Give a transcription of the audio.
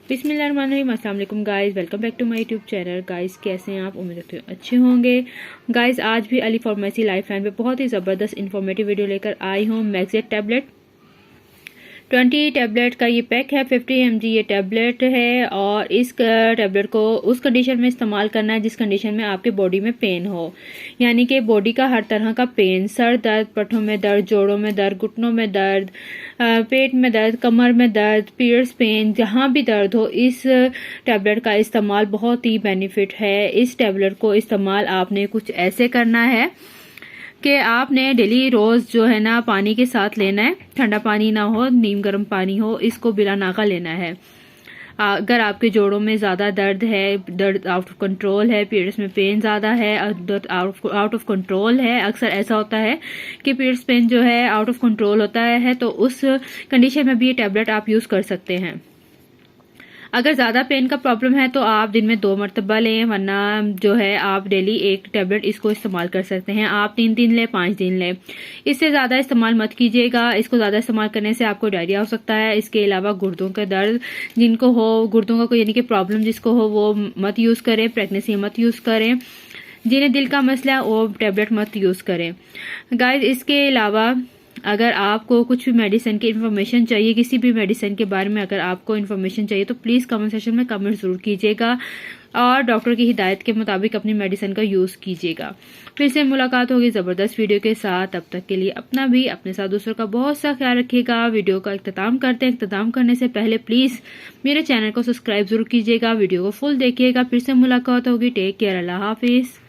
बिस्मिल्लाहिर्रहमानिर्रहीम। अस्सलाम वालेकुम guys, welcome back to my YouTube channel. Guys कैसे हैं आप? उम्मीद करती हूँ अच्छे होंगे। गाइस आज भी अली फार्मेसी लाइफलाइन पे बहुत ही ज़बरदस्त इन्फॉर्मेटिव वीडियो लेकर आई हूँ। मैक्सेट टैबलेट 20 टैबलेट का ये पैक है। 50 mg ये टैबलेट है और इस टैबलेट को उस कंडीशन में इस्तेमाल करना है जिस कंडीशन में आपके बॉडी में पेन हो, यानी कि बॉडी का हर तरह का पेन, सर दर्द, पट्टों में दर्द, जोड़ों में दर्द, घुटनों में दर्द, पेट में दर्द, कमर में दर्द, पीरियड्स पेन, जहाँ भी दर्द हो, इस टैबलेट का इस्तेमाल बहुत ही बेनिफिट है। इस टैबलेट को इस्तेमाल आपने कुछ ऐसे करना है कि आपने डेली रोज़ जो है ना पानी के साथ लेना है। ठंडा पानी ना हो, नीम गर्म पानी हो, इसको बिला नाका लेना है। अगर आपके जोड़ों में ज़्यादा दर्द है, दर्द आउट ऑफ कंट्रोल है, पीरियड्स में पेन ज़्यादा है, दर्द आउट ऑफ कंट्रोल है, अक्सर ऐसा होता है कि पीरियड्स पेन जो है आउट ऑफ कंट्रोल होता है, तो उस कंडीशन में भी ये टैबलेट आप यूज़ कर सकते हैं। अगर ज़्यादा पेन का प्रॉब्लम है तो आप दिन में 2 मरतबा लें, वरना जो है आप डेली एक टैबलेट इसको इस्तेमाल कर सकते हैं। आप 3 दिन लें, 5 दिन लें, इससे ज़्यादा इस्तेमाल मत कीजिएगा। इसको ज़्यादा इस्तेमाल करने से आपको डायरिया हो सकता है। इसके अलावा गुर्दों का दर्द जिनको हो, गुर्दों का कोई यानी कि प्रॉब्लम जिसको हो, वो मत यूज़ करें। प्रेगनेंसी मत यूज़ करें। जिन्हें दिल का मसला है वो टैबलेट मत यूज़ करें। गाइस इसके अलावा अगर आपको कुछ भी मेडिसिन की इन्फॉर्मेशन चाहिए, किसी भी मेडिसिन के बारे में अगर आपको इन्फॉर्मेशन चाहिए, तो प्लीज़ कमेंट सेक्शन में कमेंट ज़रूर कीजिएगा और डॉक्टर की हिदायत के मुताबिक अपनी मेडिसिन का यूज़ कीजिएगा। फिर से मुलाकात होगी ज़बरदस्त वीडियो के साथ। तब तक के लिए अपना भी, अपने साथ दूसरों का बहुत सा ख्याल रखिएगा। वीडियो का इख्तिताम करते हैं। इख्तिताम करने से पहले प्लीज़ मेरे चैनल को सब्सक्राइब ज़रूर कीजिएगा, वीडियो को फुल देखिएगा। फिर से मुलाकात होगी। टेक केयर, अल्लाह हाफिज़।